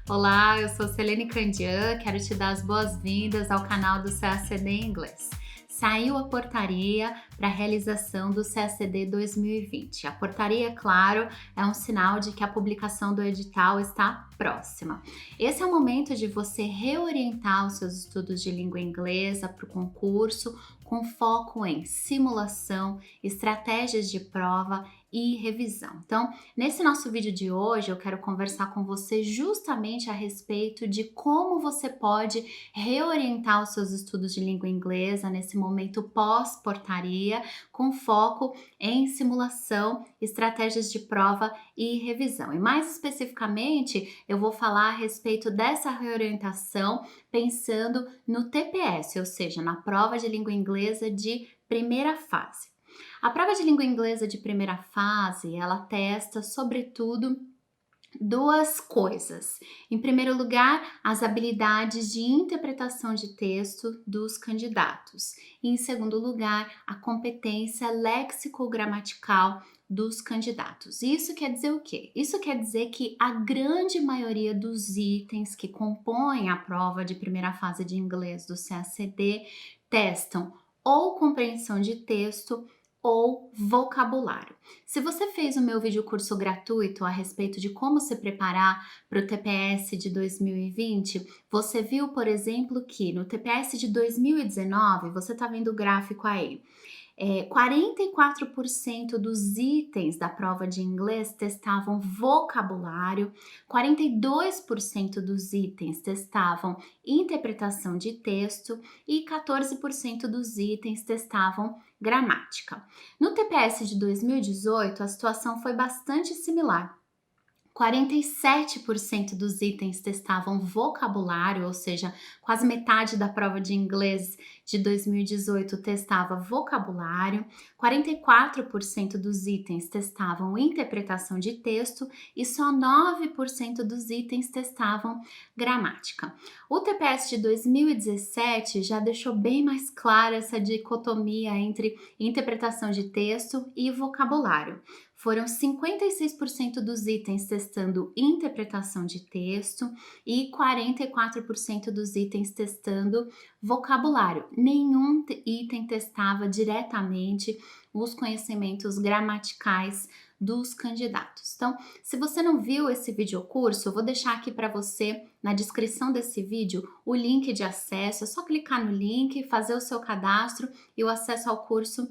Olá, eu sou Selene Candian, quero te dar as boas-vindas ao canal do CACD Inglês. Saiu a portaria para a realização do CACD 2020. A portaria, claro, é um sinal de que a publicação do edital está próxima. Esse é o momento de você reorientar os seus estudos de língua inglesa para o concurso, com foco em simulação, estratégias de prova e revisão. Então, nesse nosso vídeo de hoje, eu quero conversar com você justamente a respeito de como você pode reorientar os seus estudos de língua inglesa nesse momento pós-portaria, com foco em simulação, estratégias de prova e revisão. E mais especificamente, eu vou falar a respeito dessa reorientação pensando no TPS, ou seja, na prova de língua inglesa de primeira fase. A prova de língua inglesa de primeira fase, ela testa, sobretudo, duas coisas. Em primeiro lugar, as habilidades de interpretação de texto dos candidatos. E, em segundo lugar, a competência léxico-gramatical dos candidatos. Isso quer dizer o quê? Isso quer dizer que a grande maioria dos itens que compõem a prova de primeira fase de inglês do CACD testam ou compreensão de texto ou vocabulário. Se você fez o meu vídeo curso gratuito a respeito de como se preparar para o TPS de 2020, você viu, por exemplo, que no TPS de 2019, você está vendo o gráfico aí, 44% dos itens da prova de inglês testavam vocabulário, 42% dos itens testavam interpretação de texto e 14% dos itens testavam gramática. No TPS de 2018, a situação foi bastante similar. 47% dos itens testavam vocabulário, ou seja, quase metade da prova de inglês de 2018 testava vocabulário, 44% dos itens testavam interpretação de texto e só 9% dos itens testavam gramática. O TPS de 2017 já deixou bem mais clara essa dicotomia entre interpretação de texto e vocabulário. Foram 56% dos itens testando interpretação de texto e 44% dos itens testando vocabulário. Nenhum item testava diretamente os conhecimentos gramaticais dos candidatos. Então, se você não viu esse videocurso, eu vou deixar aqui para você na descrição desse vídeo o link de acesso. É só clicar no link, fazer o seu cadastro e o acesso ao curso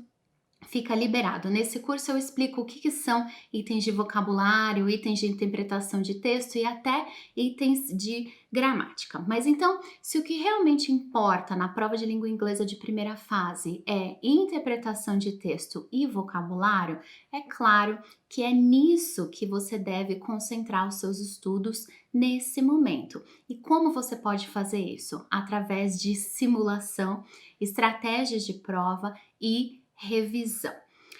fica liberado. Nesse curso eu explico o que são itens de vocabulário, itens de interpretação de texto e até itens de gramática. Mas então, se o que realmente importa na prova de língua inglesa de primeira fase é interpretação de texto e vocabulário, é claro que é nisso que você deve concentrar os seus estudos nesse momento. E como você pode fazer isso? Através de simulação, estratégias de prova e revisão.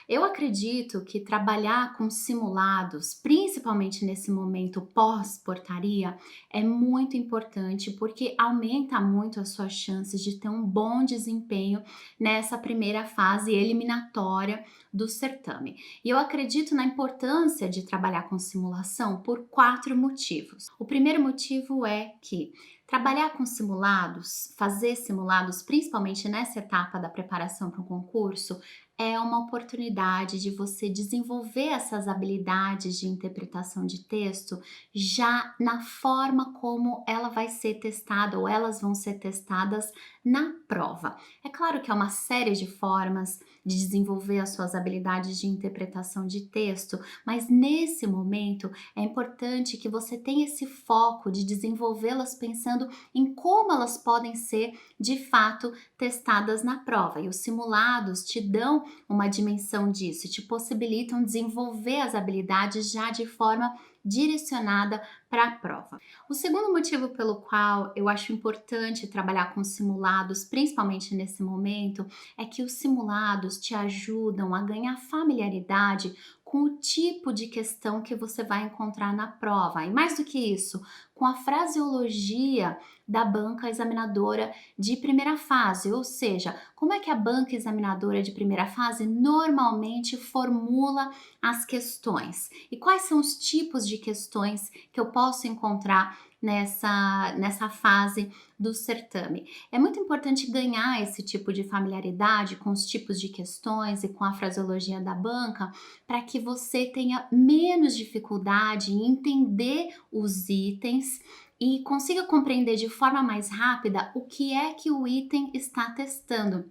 Eu acredito que trabalhar com simulados, principalmente nesse momento pós-portaria, é muito importante porque aumenta muito as suas chances de ter um bom desempenho nessa primeira fase eliminatória do certame. E eu acredito na importância de trabalhar com simulação por 4 motivos. O primeiro motivo é que trabalhar com simulados, fazer simulados, principalmente nessa etapa da preparação para um concurso, é uma oportunidade de você desenvolver essas habilidades de interpretação de texto já na forma como ela vai ser testada ou elas vão ser testadas na prova. É claro que há uma série de formas de desenvolver as suas habilidades de interpretação de texto, mas nesse momento é importante que você tenha esse foco de desenvolvê-las pensando em como elas podem ser de fato testadas na prova. E os simulados te dão uma dimensão disso, te possibilitam desenvolver as habilidades já de forma direcionada para a prova. O segundo motivo pelo qual eu acho importante trabalhar com simulados, principalmente nesse momento, é que os simulados te ajudam a ganhar familiaridade com o tipo de questão que você vai encontrar na prova. E mais do que isso, com a fraseologia da banca examinadora de primeira fase, ou seja, como é que a banca examinadora de primeira fase normalmente formula as questões e quais são os tipos de questões que eu posso encontrar nessa fase do certame. É muito importante ganhar esse tipo de familiaridade com os tipos de questões e com a fraseologia da banca, para que você tenha menos dificuldade em entender os itens e consiga compreender de forma mais rápida o que é que o item está testando.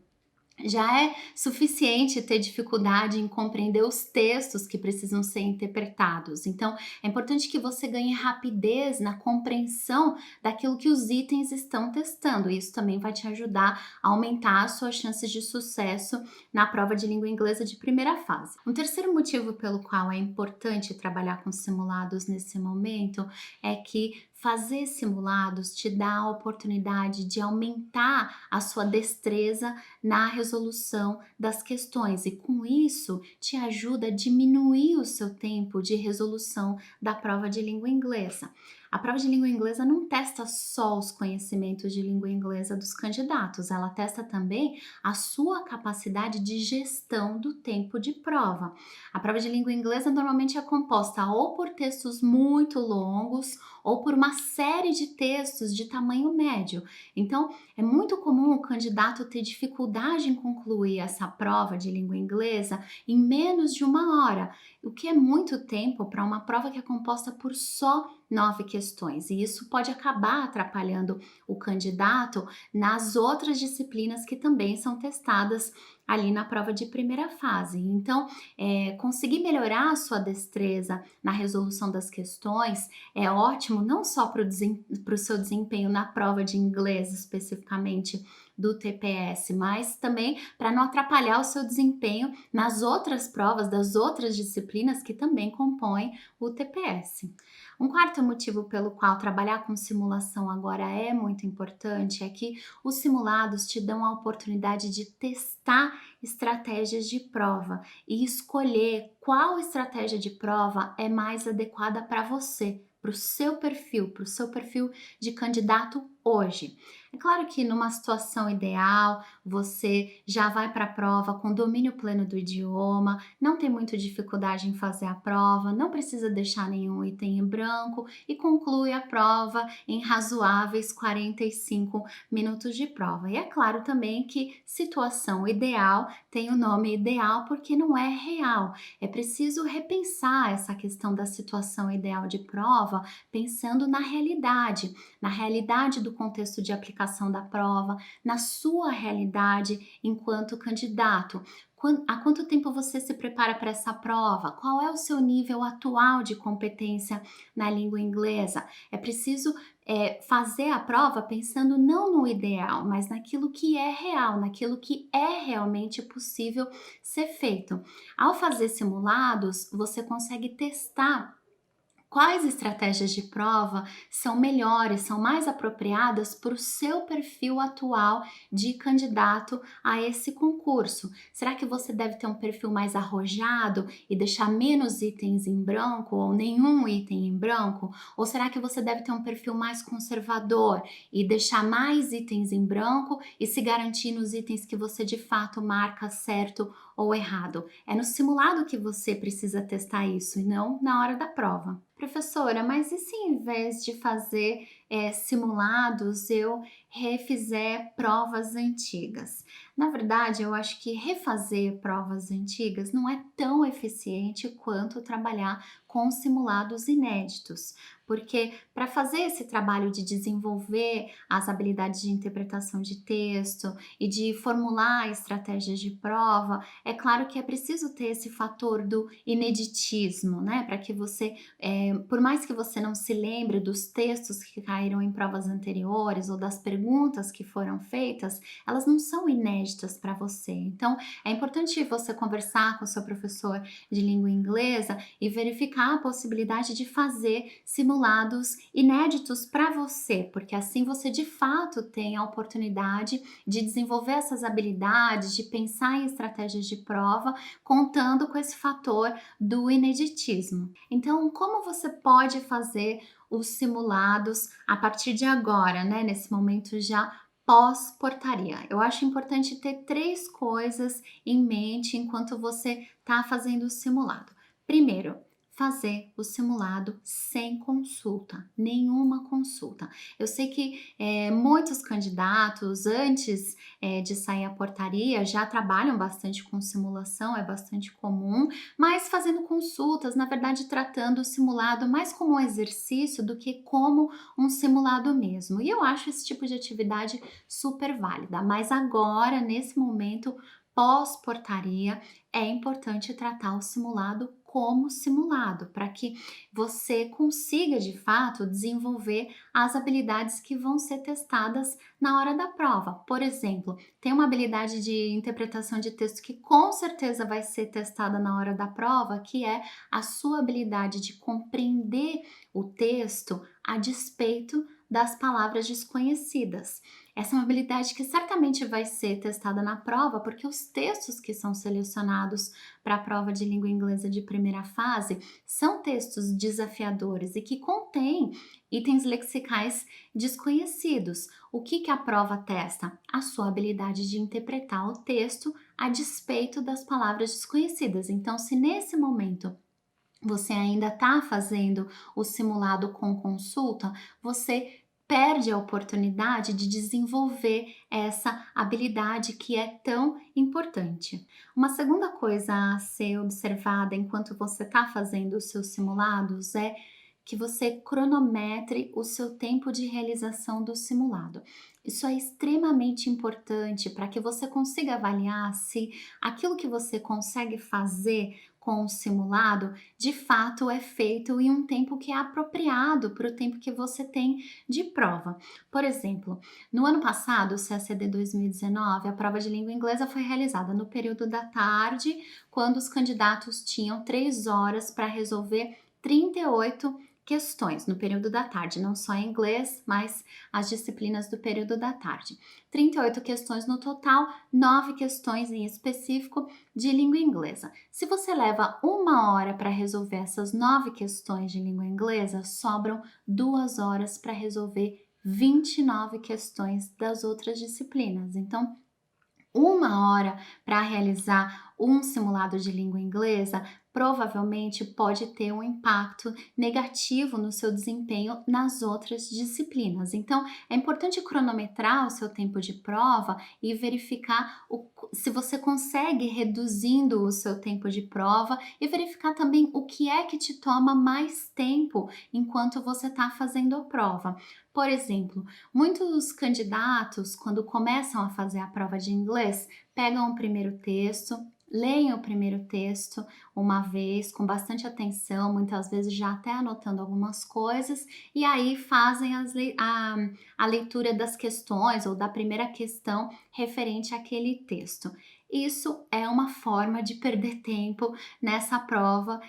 Já é suficiente ter dificuldade em compreender os textos que precisam ser interpretados. Então, é importante que você ganhe rapidez na compreensão daquilo que os itens estão testando. Isso também vai te ajudar a aumentar as suas chances de sucesso na prova de língua inglesa de primeira fase. Um terceiro motivo pelo qual é importante trabalhar com simulados nesse momento é que fazer simulados te dá a oportunidade de aumentar a sua destreza na resolução das questões e com isso te ajuda a diminuir o seu tempo de resolução da prova de língua inglesa. A prova de língua inglesa não testa só os conhecimentos de língua inglesa dos candidatos, ela testa também a sua capacidade de gestão do tempo de prova. A prova de língua inglesa normalmente é composta ou por textos muito longos ou por uma série de textos de tamanho médio. Então, é muito comum o candidato ter dificuldade em concluir essa prova de língua inglesa em menos de 1 hora, o que é muito tempo para uma prova que é composta por só 9 questões. E isso pode acabar atrapalhando o candidato nas outras disciplinas que também são testadas ali na prova de primeira fase. Então, conseguir melhorar a sua destreza na resolução das questões é ótimo não só para o seu desempenho na prova de inglês especificamente do TPS, mas também para não atrapalhar o seu desempenho nas outras provas das outras disciplinas que também compõem o TPS. Um quarto motivo pelo qual trabalhar com simulação agora é muito importante é que os simulados te dão a oportunidade de testar estratégias de prova e escolher qual estratégia de prova é mais adequada para você, para o seu perfil de candidato hoje. É claro que numa situação ideal, você já vai para a prova com domínio pleno do idioma, não tem muita dificuldade em fazer a prova, não precisa deixar nenhum item em branco e conclui a prova em razoáveis 45 minutos de prova. E é claro também que situação ideal tem o nome ideal porque não é real. É preciso repensar essa questão da situação ideal de prova, pensando na realidade do contexto de aplicação da prova, na sua realidade enquanto candidato. Há quanto tempo você se prepara para essa prova? Qual é o seu nível atual de competência na língua inglesa? É preciso fazer a prova pensando não no ideal, mas naquilo que é real, naquilo que é realmente possível ser feito. Ao fazer simulados, você consegue testar quais estratégias de prova são melhores, são mais apropriadas para o seu perfil atual de candidato a esse concurso? Será que você deve ter um perfil mais arrojado e deixar menos itens em branco ou nenhum item em branco? Ou será que você deve ter um perfil mais conservador e deixar mais itens em branco e se garantir nos itens que você de fato marca certo ou errado? É no simulado que você precisa testar isso e não na hora da prova. Professora, mas e se em vez de fazer simulados eu refizer provas antigas? Na verdade, eu acho que refazer provas antigas não é tão eficiente quanto trabalhar com simulados inéditos, porque para fazer esse trabalho de desenvolver as habilidades de interpretação de texto e de formular estratégias de prova, é claro que é preciso ter esse fator do ineditismo, né? Para que você por mais que você não se lembre dos textos que caíram em provas anteriores ou das perguntas que foram feitas, elas não são inéditas para você. Então, é importante você conversar com o seu professor de língua inglesa e verificar a possibilidade de fazer simulados inéditos para você, porque assim você de fato tem a oportunidade de desenvolver essas habilidades, de pensar em estratégias de prova, contando com esse fator do ineditismo. Então, como você pode fazer os simulados a partir de agora, né? Nesse momento já pós-portaria. Eu acho importante ter 3 coisas em mente enquanto você está fazendo o simulado. Primeiro, fazer o simulado sem consulta, nenhuma consulta. Eu sei que muitos candidatos, antes de sair a portaria, já trabalham bastante com simulação, é bastante comum, mas fazendo consultas, na verdade, tratando o simulado mais como um exercício do que como um simulado mesmo. E eu acho esse tipo de atividade super válida, mas agora, nesse momento, pós-portaria, é importante tratar o simulado como simulado, para que você consiga de fato desenvolver as habilidades que vão ser testadas na hora da prova. Por exemplo, tem uma habilidade de interpretação de texto que com certeza vai ser testada na hora da prova, que é a sua habilidade de compreender o texto a despeito das palavras desconhecidas. Essa é uma habilidade que certamente vai ser testada na prova, porque os textos que são selecionados para a prova de língua inglesa de primeira fase são textos desafiadores e que contêm itens lexicais desconhecidos. O que a prova testa? A sua habilidade de interpretar o texto a despeito das palavras desconhecidas. Então, se nesse momento você ainda está fazendo o simulado com consulta, você perde a oportunidade de desenvolver essa habilidade que é tão importante. Uma segunda coisa a ser observada enquanto você está fazendo os seus simulados é que você cronometre o seu tempo de realização do simulado. Isso é extremamente importante para que você consiga avaliar se aquilo que você consegue fazer com o simulado de fato é feito em um tempo que é apropriado para o tempo que você tem de prova. Por exemplo, no ano passado, o CACD 2019, a prova de língua inglesa foi realizada no período da tarde, quando os candidatos tinham 3 horas para resolver 38 questões no período da tarde, não só em inglês, mas as disciplinas do período da tarde. 38 questões no total, 9 questões em específico de língua inglesa. Se você leva 1 hora para resolver essas 9 questões de língua inglesa, sobram 2 horas para resolver 29 questões das outras disciplinas. Então, 1 hora para realizar um simulado de língua inglesa provavelmente pode ter um impacto negativo no seu desempenho nas outras disciplinas. Então, é importante cronometrar o seu tempo de prova e verificar se você consegue reduzindo o seu tempo de prova e verificar também o que é que te toma mais tempo enquanto você está fazendo a prova. Por exemplo, muitos candidatos, quando começam a fazer a prova de inglês, pegam o primeiro texto, leem o primeiro texto uma vez com bastante atenção, muitas vezes já até anotando algumas coisas, e aí fazem a leitura das questões ou da primeira questão referente àquele texto. Isso é uma forma de perder tempo nessa prova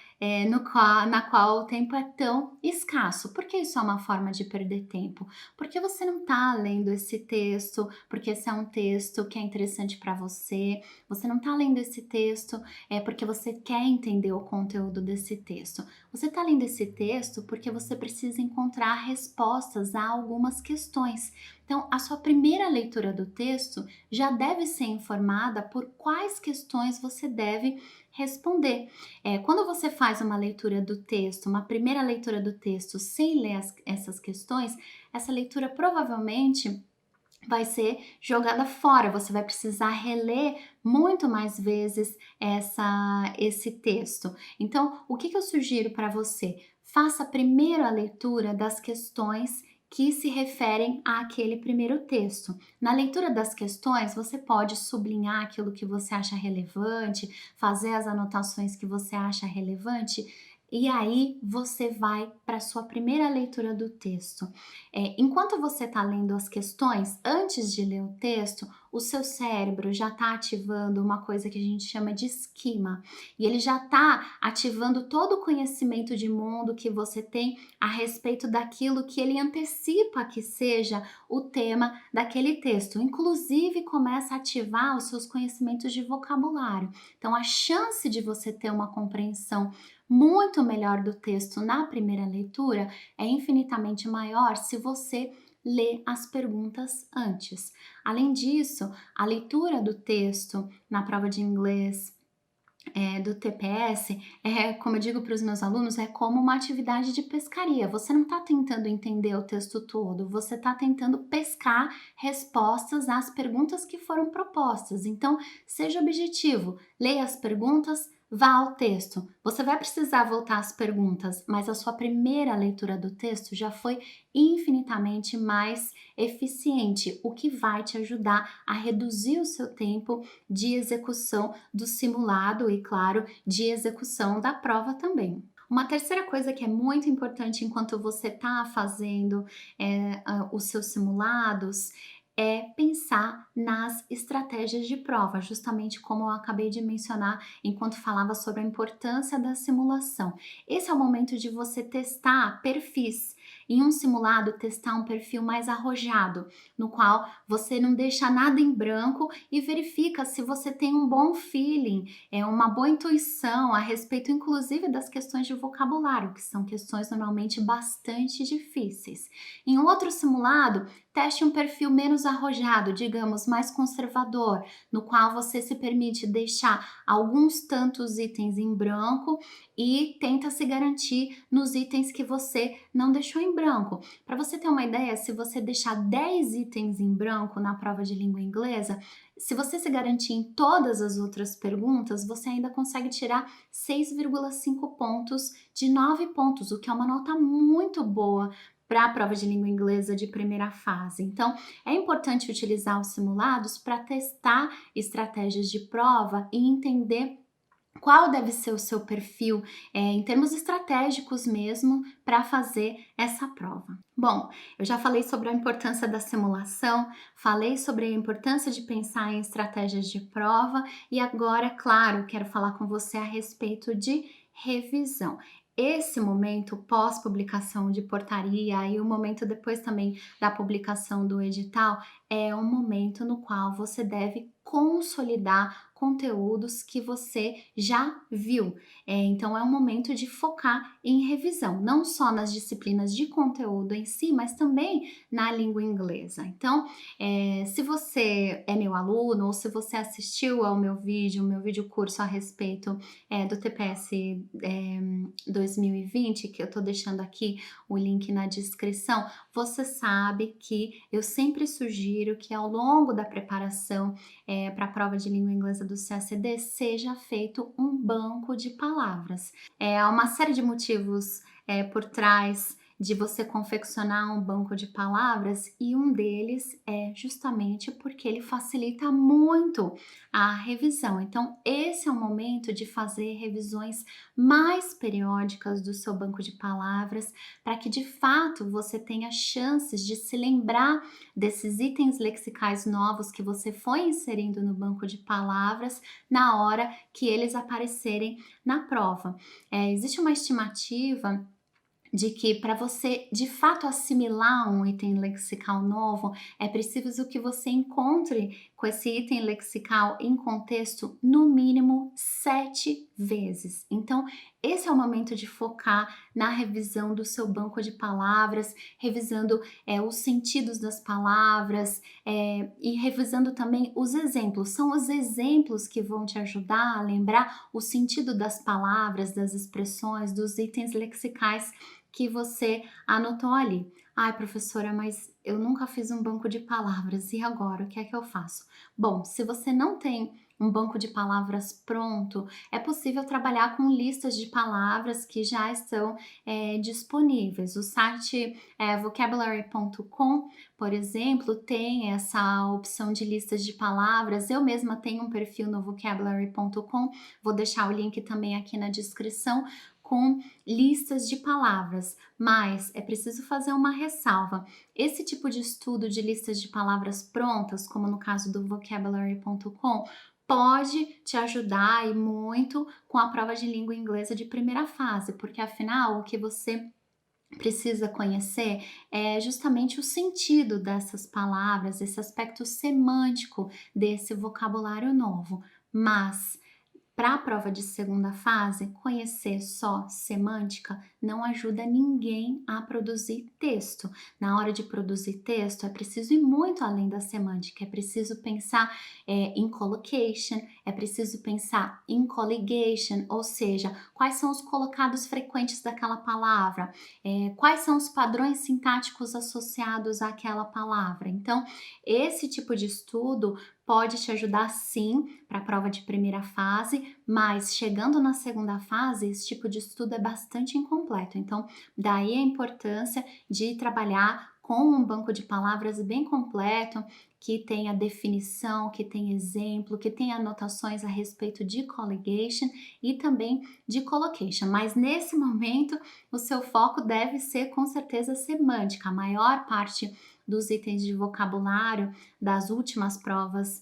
na qual o tempo é tão escasso. Por que isso é uma forma de perder tempo? Porque você não está lendo esse texto, porque esse é um texto que é interessante para você, você não está lendo esse texto porque você quer entender o conteúdo desse texto. Você está lendo esse texto porque você precisa encontrar respostas a algumas questões. Então, a sua primeira leitura do texto já deve ser informada por quais questões você deve responder. Quando você faz uma leitura do texto, uma primeira leitura do texto sem ler essas questões, essa leitura provavelmente vai ser jogada fora. Você vai precisar reler muito mais vezes esse texto. Então, o que eu sugiro para você? Faça primeiro a leitura das questões que se referem àquele primeiro texto. Na leitura das questões, você pode sublinhar aquilo que você acha relevante, fazer as anotações que você acha relevante, e aí você vai para a sua primeira leitura do texto. Enquanto você está lendo as questões, antes de ler o texto, o seu cérebro já está ativando uma coisa que a gente chama de esquema. E ele já está ativando todo o conhecimento de mundo que você tem a respeito daquilo que ele antecipa que seja o tema daquele texto. Inclusive, começa a ativar os seus conhecimentos de vocabulário. Então, a chance de você ter uma compreensão muito melhor do texto na primeira leitura é infinitamente maior se você lê as perguntas antes. Além disso, a leitura do texto na prova de inglês do TPS, como eu digo para os meus alunos, é como uma atividade de pescaria. Você não está tentando entender o texto todo, você está tentando pescar respostas às perguntas que foram propostas. Então, seja objetivo, leia as perguntas, vá ao texto. Você vai precisar voltar às perguntas, mas a sua primeira leitura do texto já foi infinitamente mais eficiente, o que vai te ajudar a reduzir o seu tempo de execução do simulado e, claro, de execução da prova também. Uma terceira coisa que é muito importante enquanto você está fazendo os seus simulados é pensar nas estratégias de prova, justamente como eu acabei de mencionar enquanto falava sobre a importância da simulação. Esse é o momento de você testar perfis. Em um simulado, testar um perfil mais arrojado, no qual você não deixa nada em branco e verifica se você tem um bom feeling, uma boa intuição a respeito, inclusive, das questões de vocabulário, que são questões normalmente bastante difíceis. Em um outro simulado, teste um perfil menos arrojado, digamos, mais conservador, no qual você se permite deixar alguns tantos itens em branco e tenta se garantir nos itens que você não deixou em branco. Para você ter uma ideia, se você deixar 10 itens em branco na prova de língua inglesa, se você se garantir em todas as outras perguntas, você ainda consegue tirar 6,5 pontos de 9 pontos, o que é uma nota muito boa para a prova de língua inglesa de primeira fase. Então, é importante utilizar os simulados para testar estratégias de prova e entender qual deve ser o seu perfil, em termos estratégicos mesmo, para fazer essa prova. Bom, eu já falei sobre a importância da simulação, falei sobre a importância de pensar em estratégias de prova e agora, claro, quero falar com você a respeito de revisão. Esse momento pós-publicação de portaria e o momento depois também da publicação do edital é um momento no qual você deve consolidar conteúdos que você já viu. Então, é um momento de focar em revisão, não só nas disciplinas de conteúdo em si, mas também na língua inglesa. Então, se você é meu aluno ou se você assistiu ao meu vídeo curso a respeito do TPS 2020, que eu tô deixando aqui o link na descrição, você sabe que eu sempre sugiro que ao longo da preparação para a prova de língua inglesa do CACD seja feito um banco de palavras. Há uma série de motivos por trás de você confeccionar um banco de palavras e um deles é justamente porque ele facilita muito a revisão. Então, esse é o momento de fazer revisões mais periódicas do seu banco de palavras para que de fato você tenha chances de se lembrar desses itens lexicais novos que você foi inserindo no banco de palavras na hora que eles aparecerem na prova. Existe uma estimativa de que para você de fato assimilar um item lexical novo, é preciso que você encontre com esse item lexical em contexto no mínimo 7 vezes. Então, esse é o momento de focar na revisão do seu banco de palavras, revisando os sentidos das palavras e revisando também os exemplos. São os exemplos que vão te ajudar a lembrar o sentido das palavras, das expressões, dos itens lexicais que você anotou ali. Ai, professora, mas eu nunca fiz um banco de palavras, e agora? O que é que eu faço? Bom, se você não tem um banco de palavras pronto, é possível trabalhar com listas de palavras que já estão disponíveis. O site vocabulary.com, por exemplo, tem essa opção de listas de palavras. Eu mesma tenho um perfil no vocabulary.com, vou deixar o link também aqui na descrição, com listas de palavras, mas é preciso fazer uma ressalva. Esse tipo de estudo de listas de palavras prontas, como no caso do vocabulary.com, pode te ajudar e muito com a prova de língua inglesa de primeira fase, porque afinal o que você precisa conhecer é justamente o sentido dessas palavras, esse aspecto semântico desse vocabulário novo. Mas Para a prova de segunda fase, conhecer só semântica não ajuda ninguém a produzir texto. Na hora de produzir texto, é preciso ir muito além da semântica, é preciso pensar em collocation, é preciso pensar em colligation, ou seja, quais são os colocados frequentes daquela palavra, quais são os padrões sintáticos associados àquela palavra. Então, esse tipo de estudo pode te ajudar sim para a prova de primeira fase, mas chegando na segunda fase, esse tipo de estudo é bastante incompleto. Então, daí a importância de trabalhar com um banco de palavras bem completo, que tenha definição, que tenha exemplo, que tenha anotações a respeito de colligation e também de collocation. Mas nesse momento, o seu foco deve ser com certeza semântica. A maior parte dos itens de vocabulário das últimas provas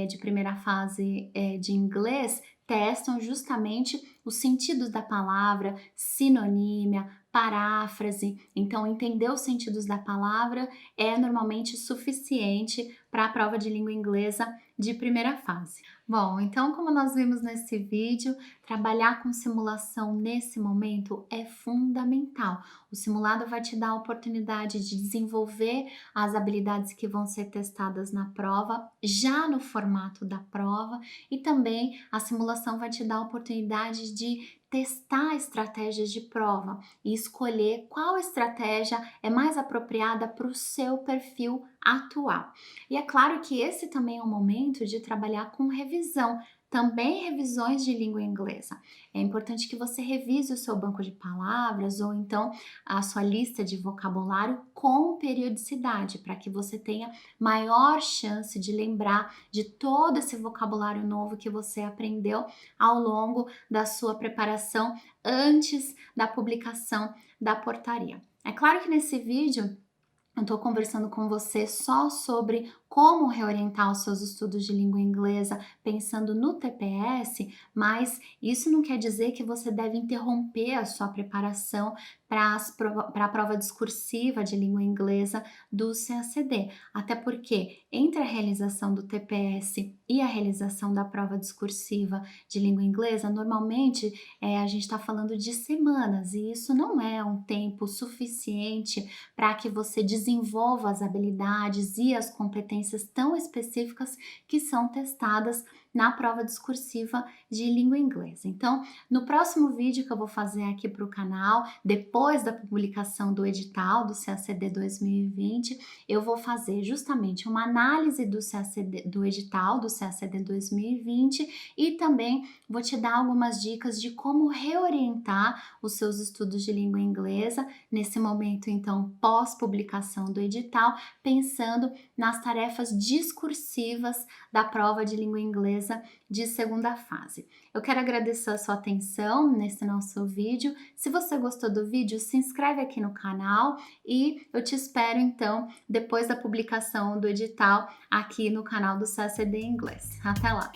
de primeira fase de inglês testam justamente os sentidos da palavra, sinonímia, paráfrase. Então, entender os sentidos da palavra é normalmente suficiente para a prova de língua inglesa de primeira fase. Bom, então, como nós vimos nesse vídeo, trabalhar com simulação nesse momento é fundamental. O simulado vai te dar a oportunidade de desenvolver as habilidades que vão ser testadas na prova, já no formato da prova, e também a simulação vai te dar a oportunidade de testar estratégias de prova e escolher qual estratégia é mais apropriada para o seu perfil atual. E é claro que esse também é um momento de trabalhar com revisão, também revisões de língua inglesa. É importante que você revise o seu banco de palavras ou então a sua lista de vocabulário com periodicidade, para que você tenha maior chance de lembrar de todo esse vocabulário novo que você aprendeu ao longo da sua preparação antes da publicação da portaria. É claro que nesse vídeo eu estou conversando com você só sobre como reorientar os seus estudos de língua inglesa pensando no TPS, mas isso não quer dizer que você deve interromper a sua preparação para a prova discursiva de língua inglesa do CACD. Até porque entre a realização do TPS e a realização da prova discursiva de língua inglesa, normalmente a gente está falando de semanas e isso não é um tempo suficiente para que você desenvolva as habilidades e as competências tão específicas que são testadas na prova discursiva de língua inglesa. Então, no próximo vídeo que eu vou fazer aqui para o canal, depois da publicação do edital do CACD 2020, eu vou fazer justamente uma análise do edital do CACD 2020 e também vou te dar algumas dicas de como reorientar os seus estudos de língua inglesa nesse momento, então, pós-publicação do edital, pensando nas tarefas discursivas da prova de língua inglesa de segunda fase. Eu quero agradecer a sua atenção nesse nosso vídeo. Se você gostou do vídeo, se inscreve aqui no canal e eu te espero então depois da publicação do edital aqui no canal do CACD Inglês. Até lá!